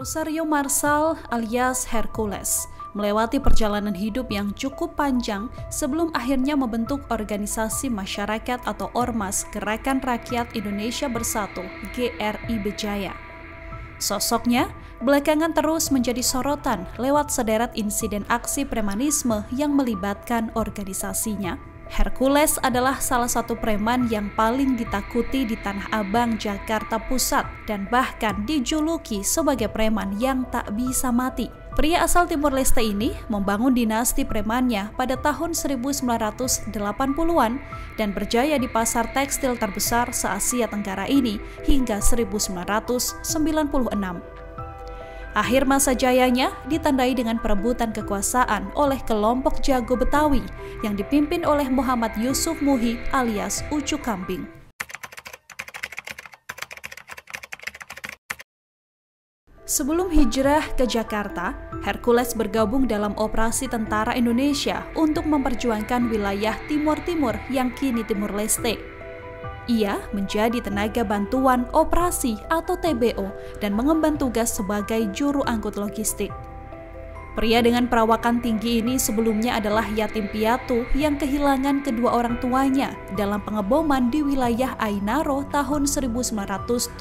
Rosario Marsal alias Hercules melewati perjalanan hidup yang cukup panjang sebelum akhirnya membentuk organisasi masyarakat atau Ormas Gerakan Rakyat Indonesia Bersatu (GRIB Jaya). Sosoknya belakangan terus menjadi sorotan lewat sederet insiden aksi premanisme yang melibatkan organisasinya. Hercules adalah salah satu preman yang paling ditakuti di Tanah Abang, Jakarta Pusat, dan bahkan dijuluki sebagai preman yang tak bisa mati. Pria asal Timur Leste ini membangun dinasti premannya pada tahun 1980-an dan berjaya di pasar tekstil terbesar se-Asia Tenggara ini hingga 1996. Akhir masa jayanya ditandai dengan perebutan kekuasaan oleh kelompok jago Betawi yang dipimpin oleh Muhammad Yusuf Muhi alias Ucu Kambing. Sebelum hijrah ke Jakarta, Hercules bergabung dalam operasi Tentara Indonesia untuk memperjuangkan wilayah Timur-Timur yang kini Timur Leste. Ia menjadi tenaga bantuan operasi atau TBO dan mengemban tugas sebagai juru angkut logistik. Pria dengan perawakan tinggi ini sebelumnya adalah yatim piatu yang kehilangan kedua orang tuanya dalam pengeboman di wilayah Ainaro tahun 1978.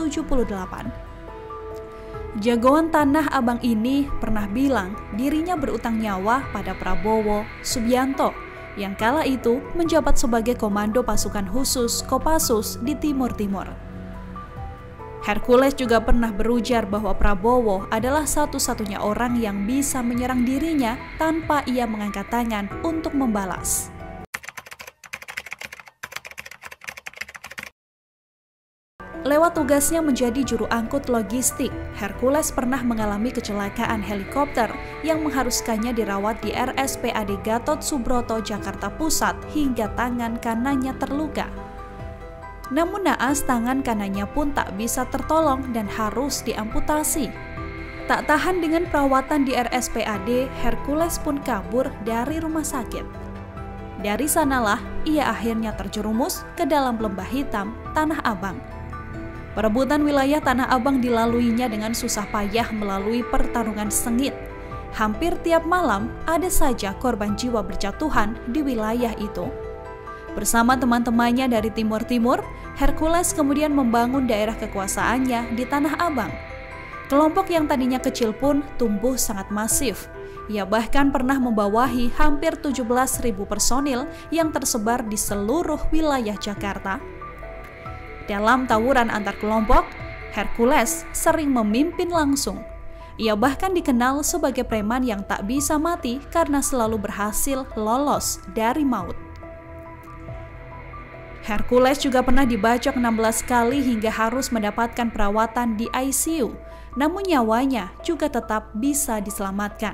Jagoan Tanah Abang ini pernah bilang dirinya berutang nyawa pada Prabowo Subianto yang kala itu menjabat sebagai komando pasukan khusus Kopassus di Timur-Timur. Hercules juga pernah berujar bahwa Prabowo adalah satu-satunya orang yang bisa menyerang dirinya tanpa ia mengangkat tangan untuk membalas. Lewat tugasnya menjadi juru angkut logistik, Hercules pernah mengalami kecelakaan helikopter yang mengharuskannya dirawat di RSPAD Gatot Subroto, Jakarta Pusat hingga tangan kanannya terluka. Namun naas tangan kanannya pun tak bisa tertolong dan harus diamputasi. Tak tahan dengan perawatan di RSPAD, Hercules pun kabur dari rumah sakit. Dari sanalah ia akhirnya terjerumus ke dalam lembah hitam Tanah Abang. Perebutan wilayah Tanah Abang dilaluinya dengan susah payah melalui pertarungan sengit. Hampir tiap malam ada saja korban jiwa berjatuhan di wilayah itu. Bersama teman-temannya dari Timur-Timur, Hercules kemudian membangun daerah kekuasaannya di Tanah Abang. Kelompok yang tadinya kecil pun tumbuh sangat masif. Ia bahkan pernah membawahi hampir 17.000 personil yang tersebar di seluruh wilayah Jakarta. Dalam tawuran antar kelompok, Hercules sering memimpin langsung. Ia bahkan dikenal sebagai preman yang tak bisa mati karena selalu berhasil lolos dari maut. Hercules juga pernah dibacok 16 kali hingga harus mendapatkan perawatan di ICU, namun nyawanya juga tetap bisa diselamatkan.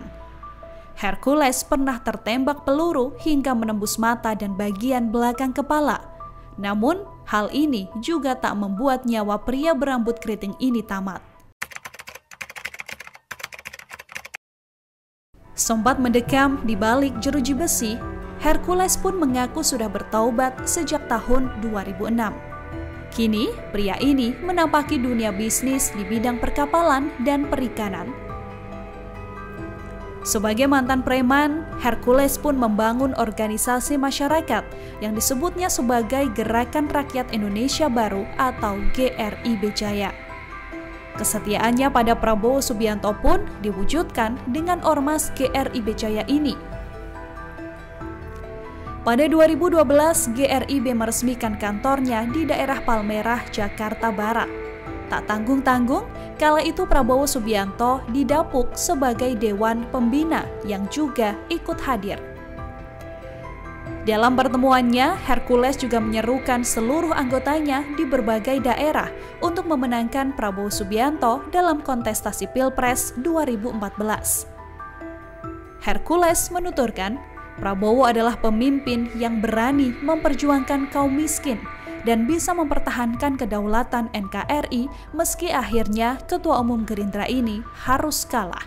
Hercules pernah tertembak peluru hingga menembus mata dan bagian belakang kepala. Namun, hal ini juga tak membuat nyawa pria berambut keriting ini tamat. Sempat mendekam di balik jeruji besi, Hercules pun mengaku sudah bertaubat sejak tahun 2006. Kini, pria ini menampaki dunia bisnis di bidang perkapalan dan perikanan. Sebagai mantan preman, Hercules pun membangun organisasi masyarakat yang disebutnya sebagai Gerakan Rakyat Indonesia Baru atau GRIB Jaya. Kesetiaannya pada Prabowo Subianto pun diwujudkan dengan ormas GRIB Jaya ini. Pada 2012, GRIB meresmikan kantornya di daerah Palmerah, Jakarta Barat. Tak tanggung-tanggung, kala itu Prabowo Subianto didapuk sebagai Dewan Pembina yang juga ikut hadir. Dalam pertemuannya, Hercules juga menyerukan seluruh anggotanya di berbagai daerah untuk memenangkan Prabowo Subianto dalam kontestasi Pilpres 2014. Hercules menuturkan, Prabowo adalah pemimpin yang berani memperjuangkan kaum miskin dan bisa mempertahankan kedaulatan NKRI meski akhirnya Ketua Umum Gerindra ini harus kalah.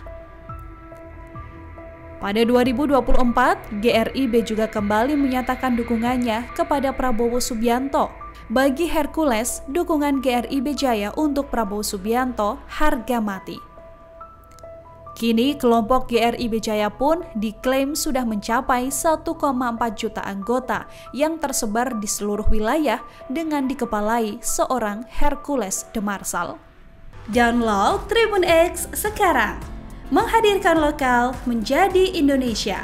Pada 2024, GRIB juga kembali menyatakan dukungannya kepada Prabowo Subianto. Bagi Hercules, dukungan GRIB Jaya untuk Prabowo Subianto harga mati. Kini kelompok GRIB Jaya pun diklaim sudah mencapai 1,4 juta anggota yang tersebar di seluruh wilayah dengan dikepalai seorang Hercules de Marsal. Download Tribun X sekarang, menghadirkan lokal menjadi Indonesia.